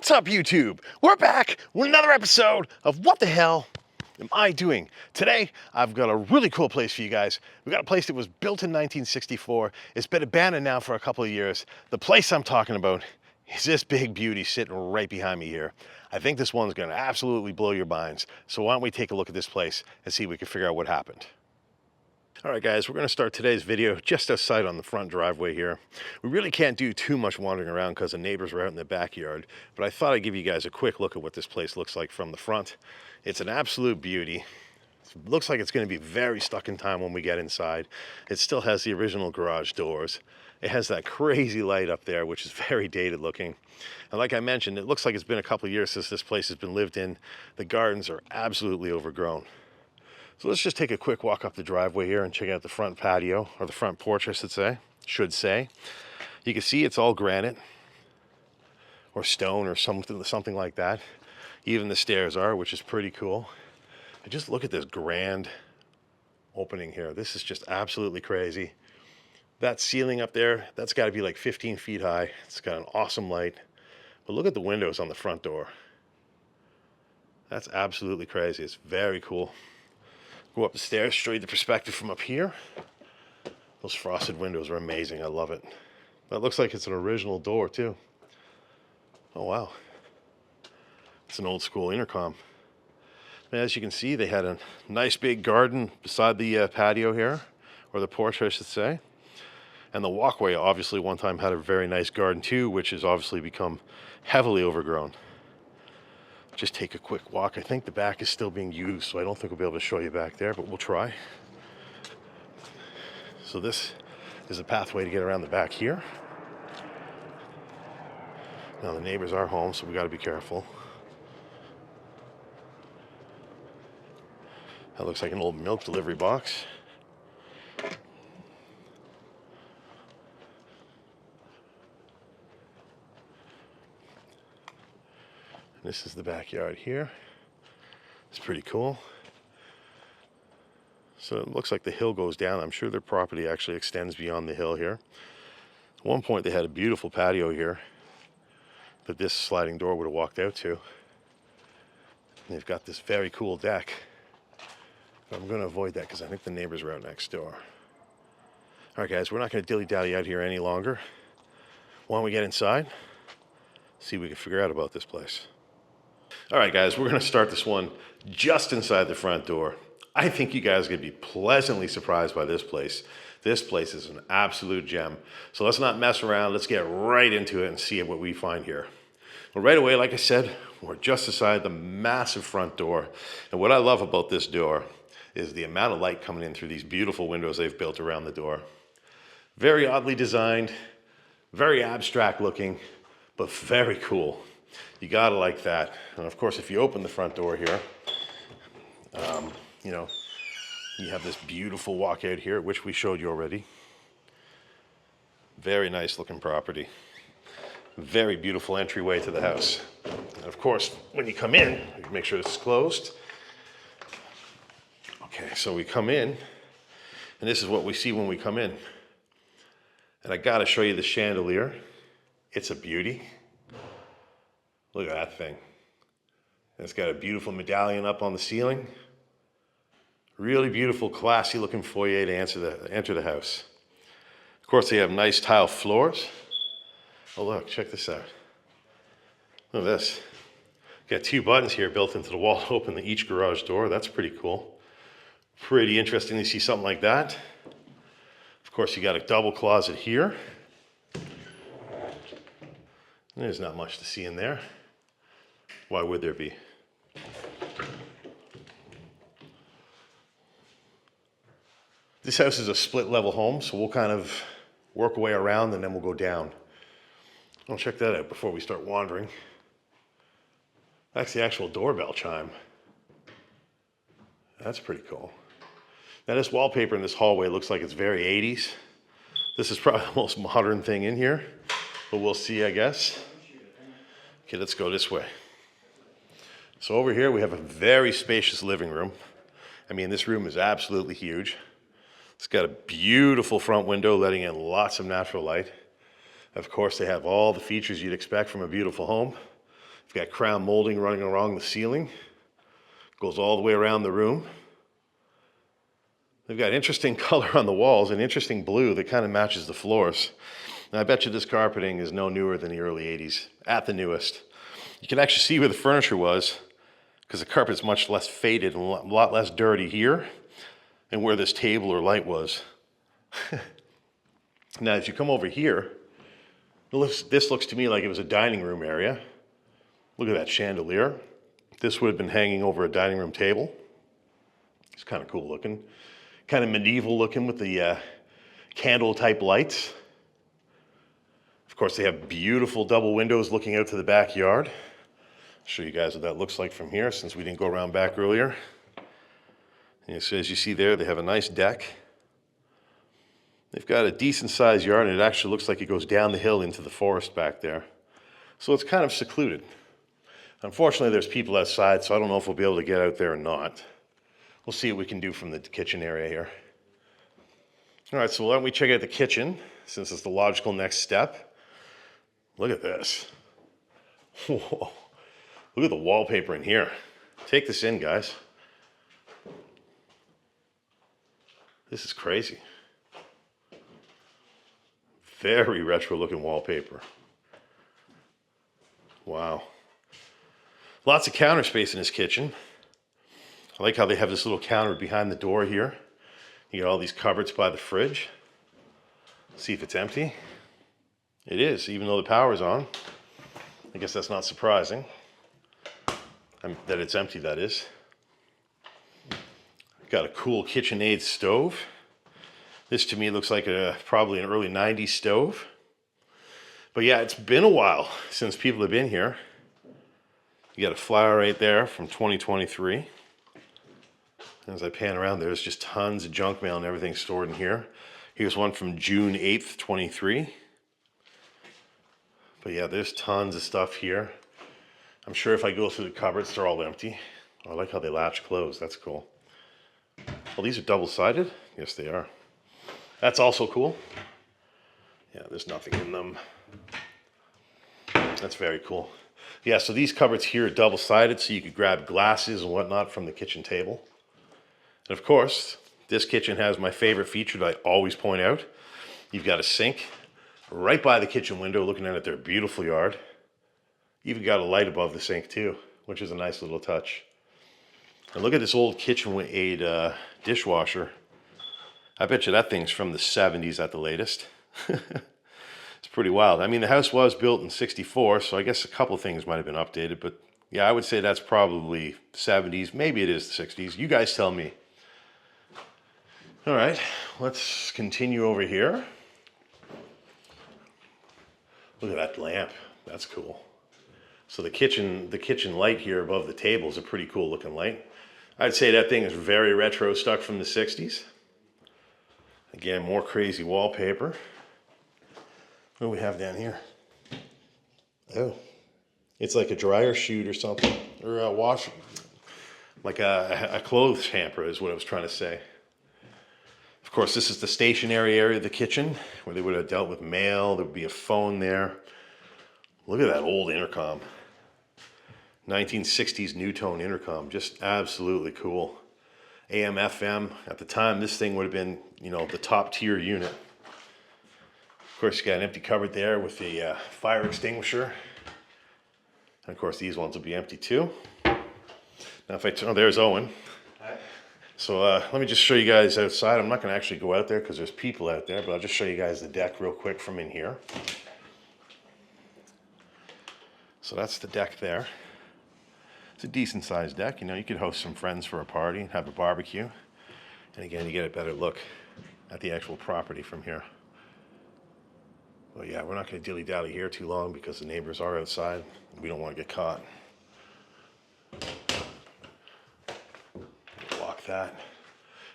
What's up, YouTube? We're back with another episode of What the Hell Am I Doing? Today, I've got a really cool place for you guys. We've got a place that was built in 1964. It's been abandoned now for a couple of years. The place I'm talking about is this big beauty sitting right behind me here. I think this one's going to absolutely blow your minds. So why don't we take a look at this place and see if we can figure out what happened. All right, guys, we're going to start today's video just outside on the front driveway here. We really can't do too much wandering around because the neighbors are out in the backyard, but I thought I'd give you guys a quick look at what this place looks like from the front. It's an absolute beauty. It looks like it's going to be very stuck in time when we get inside. It still has the original garage doors. It has that crazy light up there, which is very dated looking. And like I mentioned, it looks like it's been a couple of years since this place has been lived in. The gardens are absolutely overgrown. So let's just take a quick walk up the driveway here and check out the front patio, or the front porch, I should say. You can see it's all granite or stone or something like that. Even the stairs are, which is pretty cool. And just look at this grand opening here. This is just absolutely crazy. That ceiling up there, that's got to be like 15 feet high. It's got an awesome light. But look at the windows on the front door. That's absolutely crazy. It's very cool. Go up the stairs, show you the perspective from up here. Those frosted windows are amazing. I love it. That looks like it's an original door too. Oh wow. It's an old school intercom. And as you can see, they had a nice big garden beside the patio here, or the porch I should say. And the walkway obviously one time had a very nice garden too, which has obviously become heavily overgrown. Just take a quick walk. I think the back is still being used, so I don't think we'll be able to show you back there, but we'll try. So this is a pathway to get around the back here. Now the neighbors are home, so we got to be careful. That looks like an old milk delivery box. This is the backyard here. It's pretty cool. So it looks like the hill goes down. I'm sure their property actually extends beyond the hill here. At one point they had a beautiful patio here that this sliding door would have walked out to. And they've got this very cool deck. But I'm going to avoid that because I think the neighbors are out next door. All right, guys, we're not going to dilly-dally out here any longer. Why don't we get inside? See if we can figure out about this place. All right, guys, we're going to start this one just inside the front door. I think you guys are going to be pleasantly surprised by this place. This place is an absolute gem. So let's not mess around. Let's get right into it and see what we find here. Well, right away, like I said, we're just beside the massive front door. And what I love about this door is the amount of light coming in through these beautiful windows they've built around the door. Very oddly designed, very abstract looking, but very cool. You gotta like that. And of course, if you open the front door here, you know, you have this beautiful walkout here, which we showed you already. Very nice looking property. Very beautiful entryway to the house. And of course, when you come in, make sure this is closed. Okay, so we come in, and this is what we see when we come in. And I gotta show you the chandelier. It's a beauty. Look at that thing. It's got a beautiful medallion up on the ceiling. Really beautiful, classy looking foyer to enter the house. Of course, they have nice tile floors. Oh look, check this out. Look at this. Got two buttons here built into the wall to open each garage door. That's pretty cool. Pretty interesting to see something like that. Of course, you got a double closet here. There's not much to see in there. Why would there be? This house is a split level home, so we'll kind of work our way around and then we'll go down. I'll check that out before we start wandering. That's the actual doorbell chime. That's pretty cool. Now this wallpaper in this hallway looks like it's very 80s. This is probably the most modern thing in here, but we'll see, I guess. Okay, let's go this way. So over here we have a very spacious living room. I mean, this room is absolutely huge. It's got a beautiful front window letting in lots of natural light. Of course, they have all the features you'd expect from a beautiful home. We've got crown molding running along the ceiling. Goes all the way around the room. They've got interesting color on the walls, an interesting blue that kind of matches the floors. And I bet you this carpeting is no newer than the early 80s, at the newest. You can actually see where the furniture was because the carpet's much less faded and a lot less dirty here and where this table or light was. Now, as you come over here, this looks to me like it was a dining room area. Look at that chandelier. This would have been hanging over a dining room table. It's kind of cool looking. Kind of medieval looking with the candle type lights. Of course, they have beautiful double windows looking out to the backyard. I'll show you guys what that looks like from here since we didn't go around back earlier. And so as you see there, they have a nice deck. They've got a decent sized yard, and it actually looks like it goes down the hill into the forest back there. So it's kind of secluded. Unfortunately, there's people outside, so I don't know if we'll be able to get out there or not. We'll see what we can do from the kitchen area here. All right, so why don't we check out the kitchen, since it's the logical next step. Look at this. Whoa. Look at the wallpaper in here. Take this in, guys. This is crazy. Very retro looking wallpaper. Wow. Lots of counter space in this kitchen. I like how they have this little counter behind the door here. You got all these cupboards by the fridge. See if it's empty. It is, even though the power's on. I guess that's not surprising. That it's empty, that is. Got a cool KitchenAid stove. This to me looks like probably an early 90s stove. But yeah, it's been a while since people have been here. You got a flyer right there from 2023. As I pan around, there's just tons of junk mail and everything stored in here. Here's one from June 8th, 23. But yeah, there's tons of stuff here. I'm sure if I go through the cupboards, they're all empty. I like how they latch closed. That's cool. Well, these are double-sided. Yes, they are. That's also cool. Yeah, there's nothing in them. That's very cool. Yeah, so these cupboards here are double-sided, so you could grab glasses and whatnot from the kitchen table. And of course, this kitchen has my favorite feature that I always point out. You've got a sink right by the kitchen window looking out at their beautiful yard. Even got a light above the sink too, which is a nice little touch. And look at this old KitchenAid dishwasher. I bet you that thing's from the 70s at the latest. It's pretty wild. I mean, the house was built in 64, so I guess a couple things might have been updated. But yeah, I would say that's probably 70s. Maybe it is the 60s. You guys tell me. All right, let's continue over here. Look at that lamp. That's cool. So the kitchen light here above the table is a pretty cool looking light. I'd say that thing is very retro, stuck from the 60s. Again, more crazy wallpaper. What do we have down here? Oh, it's like a dryer chute or something, or a washer, like a clothes hamper is what I was trying to say. Of course, this is the stationary area of the kitchen where they would have dealt with mail. There would be a phone there. Look at that old intercom. 1960s new-tone intercom, just absolutely cool. AM, FM, at the time this thing would have been, you know, the top tier unit. Of course, you got an empty cupboard there with the fire extinguisher. And of course, these ones will be empty too. Now if I turn, oh, there's Owen. Hi. So let me just show you guys outside. I'm not gonna actually go out there because there's people out there, but I'll just show you guys the deck real quick from in here. So that's the deck there. It's a decent sized deck. You know, you could host some friends for a party and have a barbecue. And again, you get a better look at the actual property from here. Well, yeah, we're not going to dilly-dally here too long because the neighbors are outside. And we don't want to get caught. Lock that. And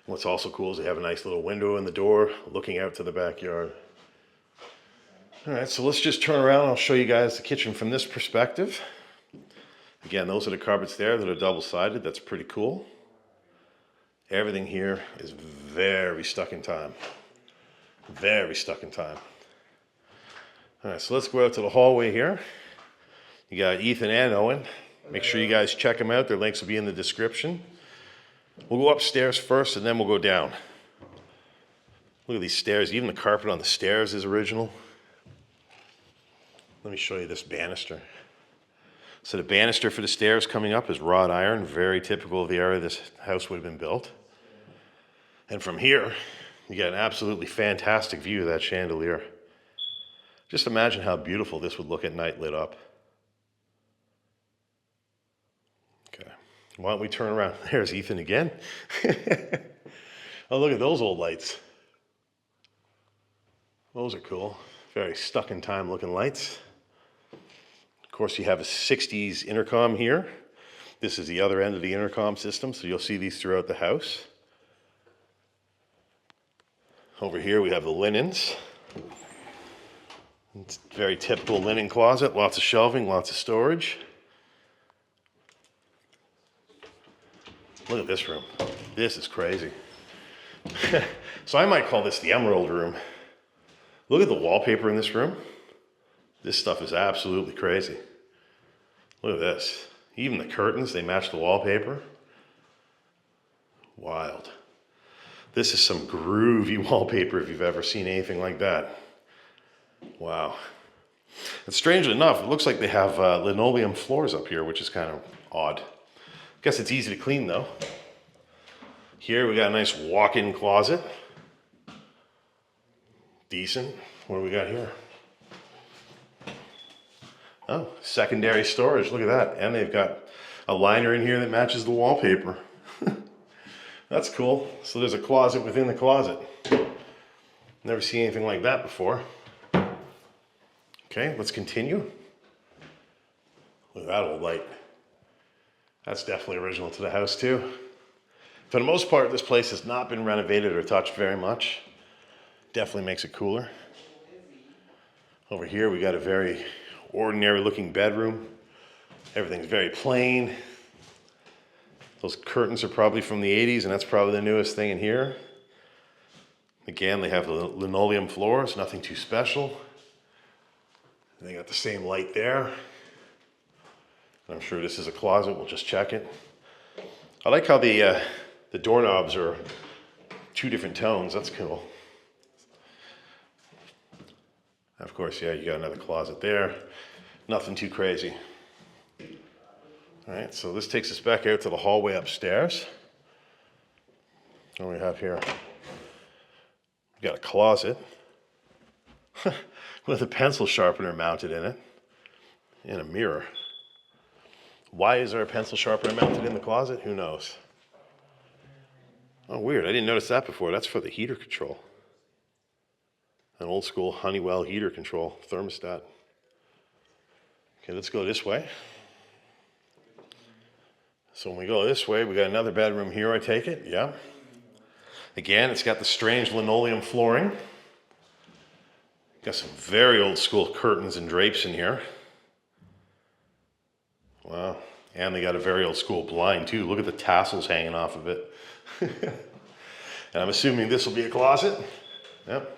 what's also cool is they have a nice little window in the door looking out to the backyard. All right, so let's just turn around and I'll show you guys the kitchen from this perspective. Again, those are the cupboards there that are double-sided. That's pretty cool. Everything here is very stuck in time. Very stuck in time. All right, so let's go out to the hallway here. You got Ethan and Owen. Make sure you guys check them out. Their links will be in the description. We'll go upstairs first and then we'll go down. Look at these stairs. Even the carpet on the stairs is original. Let me show you this banister. So the banister for the stairs coming up is wrought iron, very typical of the area this house would have been built. And from here, you get an absolutely fantastic view of that chandelier. Just imagine how beautiful this would look at night lit up. Okay, why don't we turn around? There's Ethan again. Oh, look at those old lights. Those are cool. Very stuck in time looking lights. Of course, you have a 60s intercom here. This is the other end of the intercom system, so you'll see these throughout the house. Over here we have the linens. It's a very typical linen closet, lots of shelving, lots of storage. Look at this room. This is crazy. So I might call this the emerald room. Look at the wallpaper in this room. This stuff is absolutely crazy. Look at this. Even the curtains, they match the wallpaper. Wild. This is some groovy wallpaper if you've ever seen anything like that. Wow. And strangely enough, it looks like they have linoleum floors up here, which is kind of odd. Guess it's easy to clean though. Here we got a nice walk-in closet. Decent. What do we got here? Oh, secondary storage. Look at that. And they've got a liner in here that matches the wallpaper. That's cool. So there's a closet within the closet. Never seen anything like that before. Okay, let's continue. Look at that old light. That's definitely original to the house too. For the most part, this place has not been renovated or touched very much. Definitely makes it cooler. Over here, we got a very ordinary looking bedroom. Everything's very plain. Those curtains are probably from the 80s, and that's probably the newest thing in here. Again, they have the linoleum floors, nothing too special. And they got the same light there. I'm sure this is a closet, we'll just check it. I like how the doorknobs are two different tones, that's cool. Of course, yeah, you got another closet there. Nothing too crazy. All right, so this takes us back out to the hallway upstairs. What do we have here? We got a closet with a pencil sharpener mounted in it and a mirror. Why is there a pencil sharpener mounted in the closet? Who knows? Oh, weird. I didn't notice that before. That's for the heater control. An old school Honeywell heater control thermostat. Okay, let's go this way. So when we go this way, we got another bedroom here, I take it. Yeah. Again, it's got the strange linoleum flooring. Got some very old school curtains and drapes in here. Wow. And they got a very old school blind too. Look at the tassels hanging off of it. And I'm assuming this will be a closet. Yep.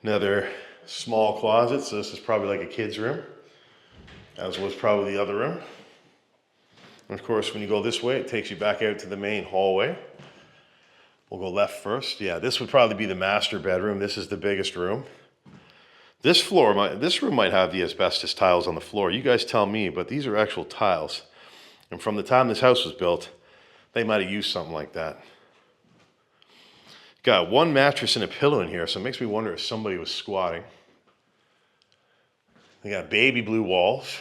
Another small closet. So this is probably like a kid's room, as was probably the other room. And of course, when you go this way, it takes you back out to the main hallway. We'll go left first. Yeah, this would probably be the master bedroom. This is the biggest room. This room might have the asbestos tiles on the floor. You guys tell me, but these are actual tiles. And from the time this house was built, they might have used something like that. Got one mattress and a pillow in here, so it makes me wonder if somebody was squatting. They got baby blue walls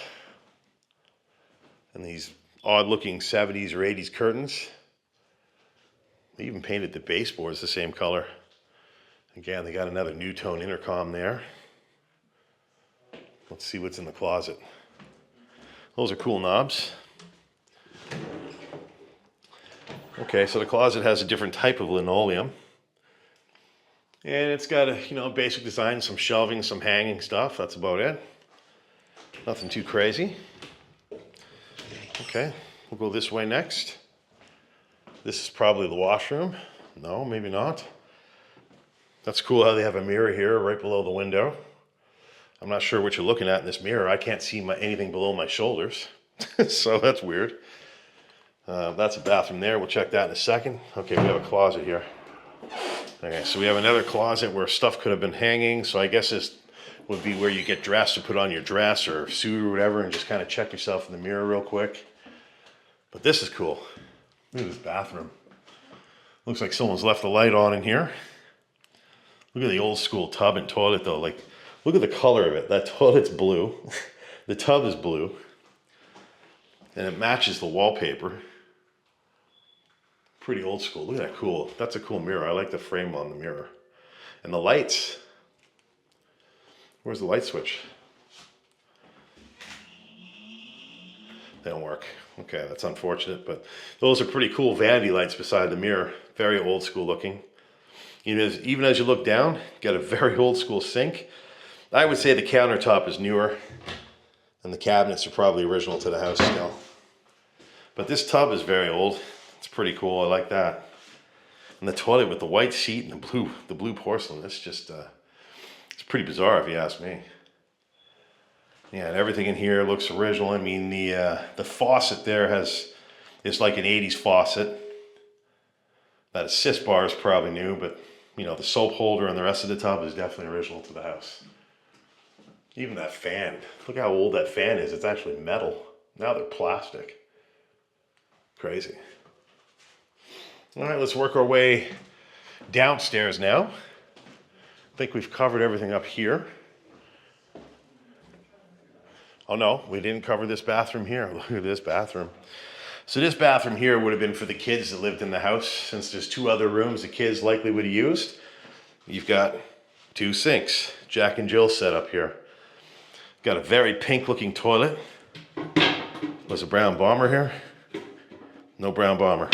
and these odd-looking 70s or 80s curtains. They even painted the baseboards the same color. Again, they got another new tone intercom there. Let's see what's in the closet. Those are cool knobs. Okay, so the closet has a different type of linoleum. And it's got a, basic design, some shelving, some hanging stuff. That's about it. Nothing too crazy. Okay, we'll go this way next. This is probably the washroom. No, maybe not. That's cool how they have a mirror here right below the window. I'm not sure what you're looking at in this mirror. I can't see anything below my shoulders. So that's weird. That's a bathroom there. We'll check that in a second. Okay, we have a closet here. Okay, so we have another closet where stuff could have been hanging. So I guess this would be where you get dressed to put on your dress or suit or whatever and just kind of check yourself in the mirror real quick. But this is cool. Look at this bathroom. Looks like someone's left the light on in here. Look at the old school tub and toilet though. Like, look at the color of it. That toilet's blue. The tub is blue. And it matches the wallpaper. Pretty old school. Look at that cool. That's a cool mirror. I like the frame on the mirror. And the lights. Where's the light switch? They don't work. Okay, that's unfortunate, but those are pretty cool vanity lights beside the mirror. Very old school looking. Even as you look down, got a very old school sink. I would say the countertop is newer, and the cabinets are probably original to the house still. But this tub is very old. It's pretty cool. I like that. And the toilet with the white seat and the blue porcelain. It's just it's pretty bizarre if you ask me. Yeah, and everything in here looks original. I mean, the faucet there is like an 80s faucet. That assist bar is probably new, but you know, the soap holder and the rest of the tub is definitely original to the house. Even that fan. Look how old that fan is. It's actually metal. Now they're plastic. Crazy. All right, let's work our way downstairs now. I think we've covered everything up here. Oh no, we didn't cover this bathroom here. Look at this bathroom. So this bathroom here would have been for the kids that lived in the house. Since there's two other rooms the kids likely would have used. You've got two sinks, Jack and Jill set up here. Got a very pink looking toilet. Was a brown bomber here? No brown bomber.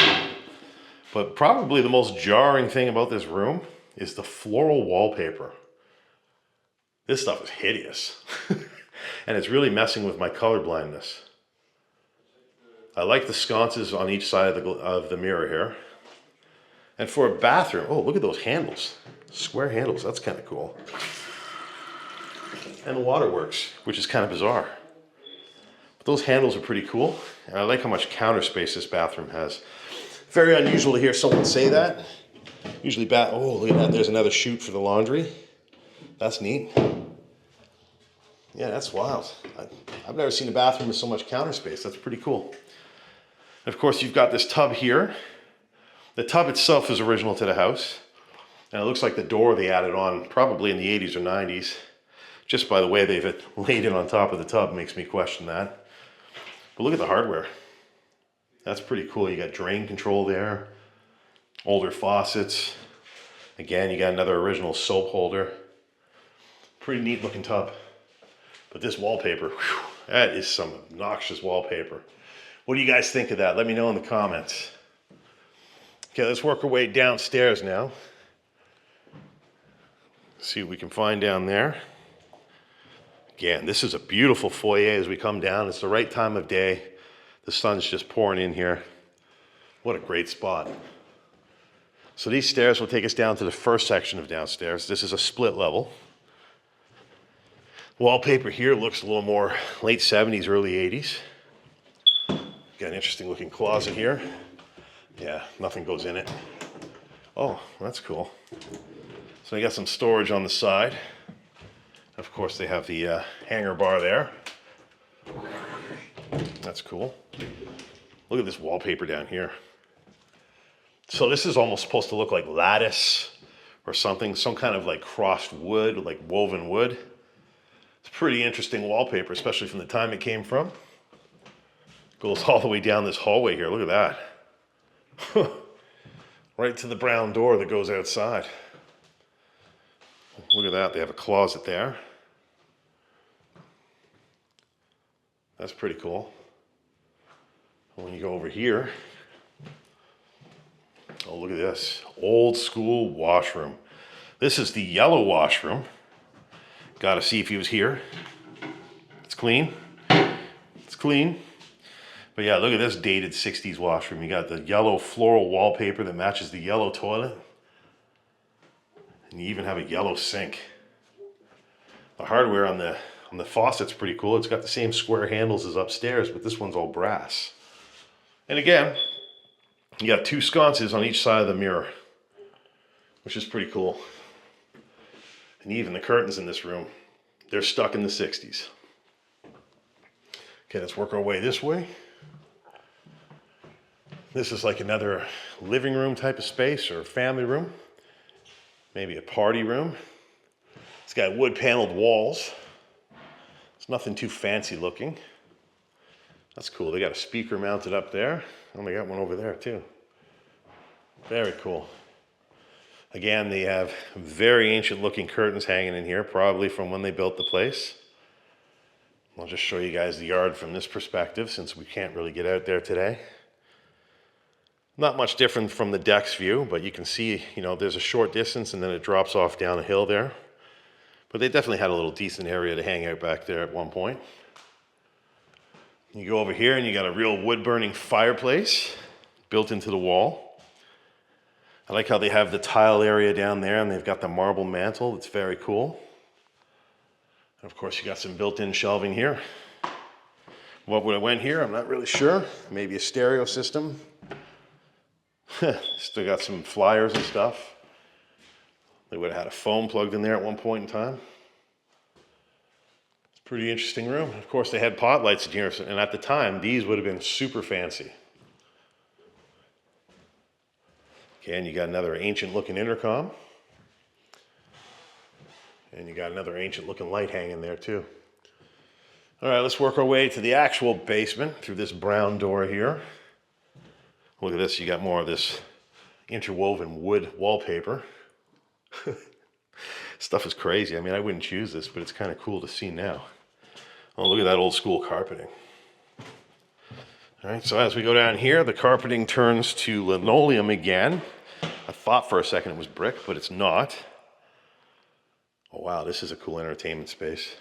But probably the most jarring thing about this room is the floral wallpaper. This stuff is hideous. And it's really messing with my color blindness. I like the sconces on each side of the mirror here. And for a bathroom, oh, look at those handles. Square handles, that's kind of cool. And the waterworks, which is kind of bizarre. But those handles are pretty cool. And I like how much counter space this bathroom has. Very unusual to hear someone say that. Usually oh, look at that, there's another chute for the laundry. That's neat. Yeah, that's wild. I've never seen a bathroom with so much counter space. That's pretty cool. And of course, you've got this tub here. The tub itself is original to the house. And it looks like the door they added on probably in the 80s or 90s. Just by the way they've laid it on top of the tub makes me question that. But look at the hardware. That's pretty cool. You got drain control there. Older faucets. Again, you got another original soap holder. Pretty neat looking tub. But this wallpaper, whew, that is some obnoxious wallpaper. What do you guys think of that? Let me know in the comments. Okay, let's work our way downstairs now. See what we can find down there. Again, this is a beautiful foyer as we come down. It's the right time of day. The sun's just pouring in here. What a great spot. So these stairs will take us down to the first section of downstairs. This is a split level. Wallpaper here looks a little more late 70s, early 80s. Got an interesting looking closet here. Yeah, nothing goes in it. Oh, that's cool. So I got some storage on the side. Of course, they have the hanger bar there. That's cool. Look at this wallpaper down here. So this is almost supposed to look like lattice or something, some kind of like crossed wood, like woven wood. It's pretty interesting wallpaper, especially from the time it came from. Goes all the way down this hallway here. Look at that. Right to the brown door that goes outside. Look at that. They have a closet there. That's pretty cool. When you go over here, oh, look at this. Old school washroom. This is the yellow washroom. Got to see if he was here. It's clean. It's clean. But yeah, look at this dated 60s washroom. You got the yellow floral wallpaper that matches the yellow toilet. And you even have a yellow sink. The hardware on the faucet's pretty cool. It's got the same square handles as upstairs, but this one's all brass. And again, you got 2 sconces on each side of the mirror, which is pretty cool. And even the curtains in this room, they're stuck in the 60s. Okay, let's work our way this way. This is like another living room type of space or family room. Maybe a party room. It's got wood paneled walls. It's nothing too fancy looking. That's cool. They got a speaker mounted up there. And they got one over there too. Very cool. Again, they have very ancient looking curtains hanging in here, probably from when they built the place. I'll just show you guys the yard from this perspective since we can't really get out there today. Not much different from the deck's view, but you can see, there's a short distance and then it drops off down a hill there. But they definitely had a little decent area to hang out back there at one point. You go over here and you got a real wood-burning fireplace built into the wall. I like how they have the tile area down there and they've got the marble mantle. It's very cool. And of course, you got some built-in shelving here. What would have went here? I'm not really sure. Maybe a stereo system. Still got some flyers and stuff. They would have had a phone plugged in there at one point in time. It's a pretty interesting room. Of course, they had pot lights in here, and at the time, these would have been super fancy. Okay, and you got another ancient looking intercom. And you got another ancient looking light hanging there too. All right, let's work our way to the actual basement through this brown door here. Look at this, you got more of this interwoven wood wallpaper. Stuff is crazy. I mean, I wouldn't choose this, but it's kind of cool to see now. Oh, look at that old school carpeting. All right, so as we go down here, the carpeting turns to linoleum again. I thought for a second it was brick, but it's not. Oh wow, this is a cool entertainment space.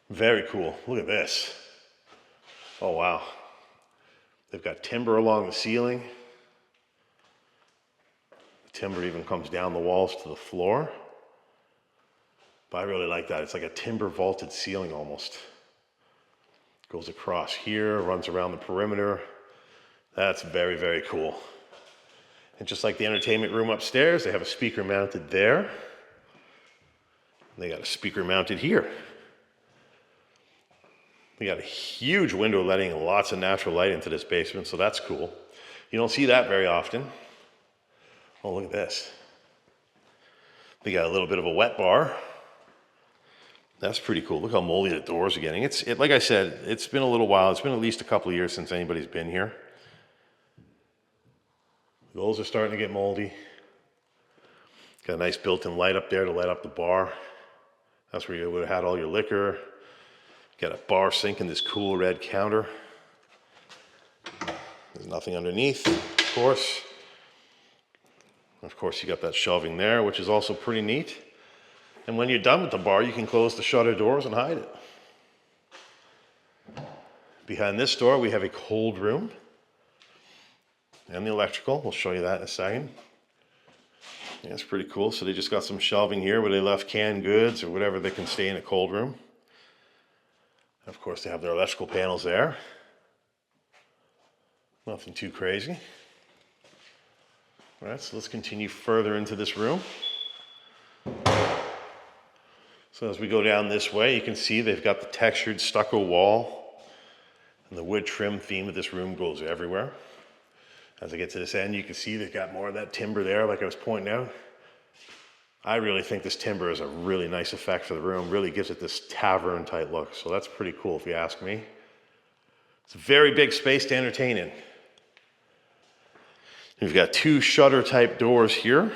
Very cool. Look at this. Oh wow. They've got timber along the ceiling. The timber even comes down the walls to the floor. But I really like that. It's like a timber vaulted ceiling almost. Goes across here, runs around the perimeter. That's very, very cool. And just like the entertainment room upstairs, they have a speaker mounted there. They got a speaker mounted here. They got a huge window letting lots of natural light into this basement, so that's cool. You don't see that very often. Oh, look at this. They got a little bit of a wet bar. That's pretty cool. Look how moldy the doors are getting. Like I said, it's been a little while. It's been at least a couple of years since anybody's been here. Those are starting to get moldy. Got a nice built-in light up there to light up the bar. That's where you would have had all your liquor. Got a bar sink and this cool red counter. There's nothing underneath, of course. Of course, you got that shelving there, which is also pretty neat. And when you're done with the bar, you can close the shutter doors and hide it. Behind this door, we have a cold room and the electrical. We'll show you that in a second. Yeah, it's pretty cool. So they just got some shelving here where they left canned goods or whatever they can stay in a cold room. Of course, they have their electrical panels there. Nothing too crazy. All right, so let's continue further into this room. So as we go down this way, you can see they've got the textured stucco wall, and the wood trim theme of this room goes everywhere. As I get to this end, you can see they've got more of that timber there, like I was pointing out. I really think this timber is a really nice effect for the room, really gives it this tavern type look. So that's pretty cool if you ask me. It's a very big space to entertain in. We've got 2 shutter type doors here.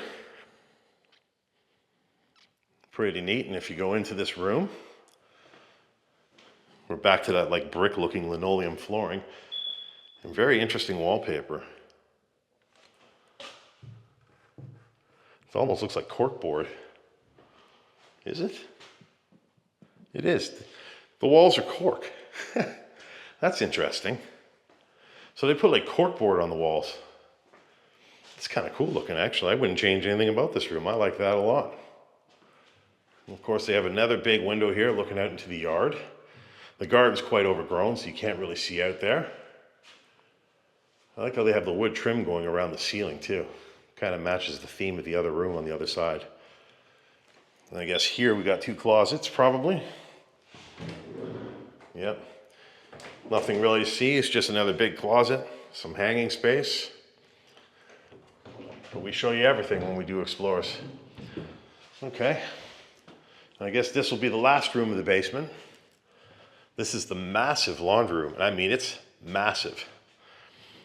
Pretty neat. And if you go into this room, we're back to that like brick looking linoleum flooring and very interesting wallpaper. It almost looks like corkboard. Is it? It is. The walls are cork. That's interesting. So they put like corkboard on the walls. It's kind of cool looking, actually. I wouldn't change anything about this room. I like that a lot. Of course, they have another big window here looking out into the yard. The garden's quite overgrown, so you can't really see out there. I like how they have the wood trim going around the ceiling too. Kind of matches the theme of the other room on the other side. And I guess here we got 2 closets probably. Yep. Nothing really to see, it's just another big closet, some hanging space. But we show you everything when we do explores. Okay. I guess this will be the last room of the basement. This is the massive laundry room, and I mean it's massive.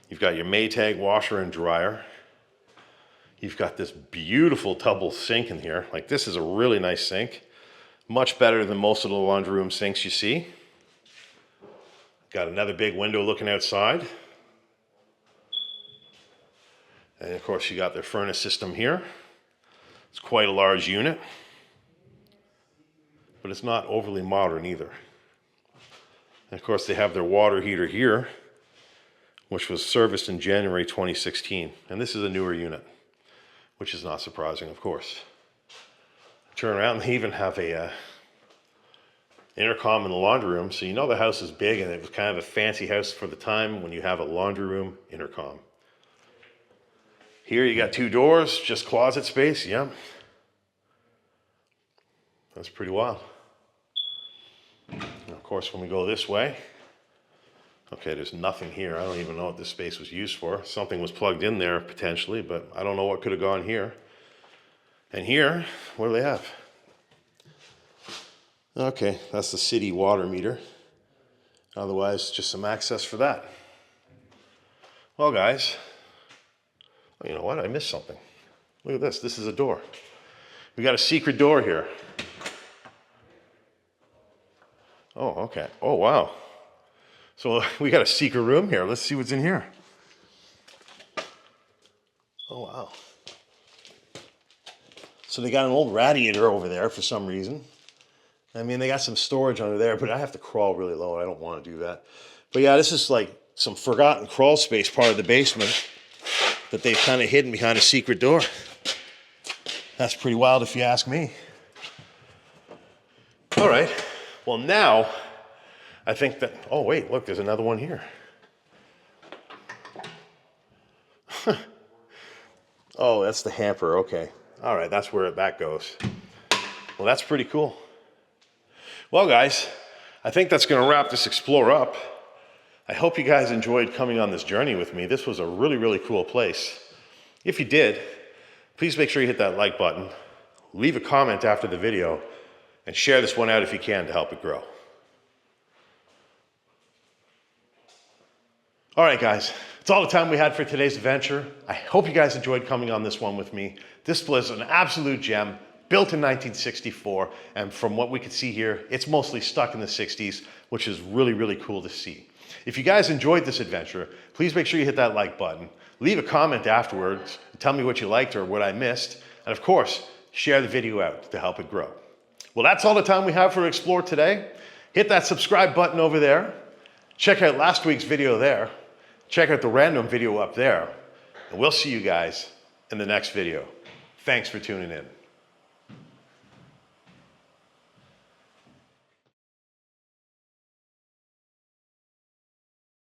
You've got your Maytag washer and dryer. You've got this beautiful double sink in here. Like, this is a really nice sink. Much better than most of the laundry room sinks you see. Got another big window looking outside. And of course you got their furnace system here. It's quite a large unit, but it's not overly modern either. And of course they have their water heater here, which was serviced in January 2016. And this is a newer unit, which is not surprising, of course. Turn around, and they even have a intercom in the laundry room, so you know the house is big, and it was kind of a fancy house for the time when you have a laundry room intercom. Here you got 2 doors, just closet space, yeah. That's pretty wild. And of course, when we go this way, okay, there's nothing here. I don't even know what this space was used for. Something was plugged in there potentially, but I don't know what could have gone here. And here, what do they have? Okay, that's the city water meter. Otherwise, just some access for that. Well, guys, you know what? I missed something. Look at this. This is a door. We got a secret door here. Oh, okay. Oh, wow. So we got a secret room here. Let's see what's in here. Oh, wow. So they got an old radiator over there for some reason. I mean, they got some storage under there, but I have to crawl really low. I don't want to do that. But yeah, this is like some forgotten crawl space part of the basement that they've kind of hidden behind a secret door. That's pretty wild if you ask me. All right. Well, now I think that, oh wait, look, there's another one here. Oh, that's the hamper, okay. All right, that's where that goes. Well, that's pretty cool. Well, guys, I think that's gonna wrap this explore up. I hope you guys enjoyed coming on this journey with me. This was a really, really cool place. If you did, please make sure you hit that like button, leave a comment after the video, and share this one out if you can to help it grow. All right, guys, it's all the time we had for today's adventure. I hope you guys enjoyed coming on this one with me. This was an absolute gem, built in 1964, and from what we could see here, it's mostly stuck in the 60s, which is really, really cool to see. If you guys enjoyed this adventure, please make sure you hit that like button, leave a comment afterwards, tell me what you liked or what I missed, and of course, share the video out to help it grow. Well, that's all the time we have for Explore today. Hit that subscribe button over there. Check out last week's video there. Check out the random video up there. And we'll see you guys in the next video. Thanks for tuning in.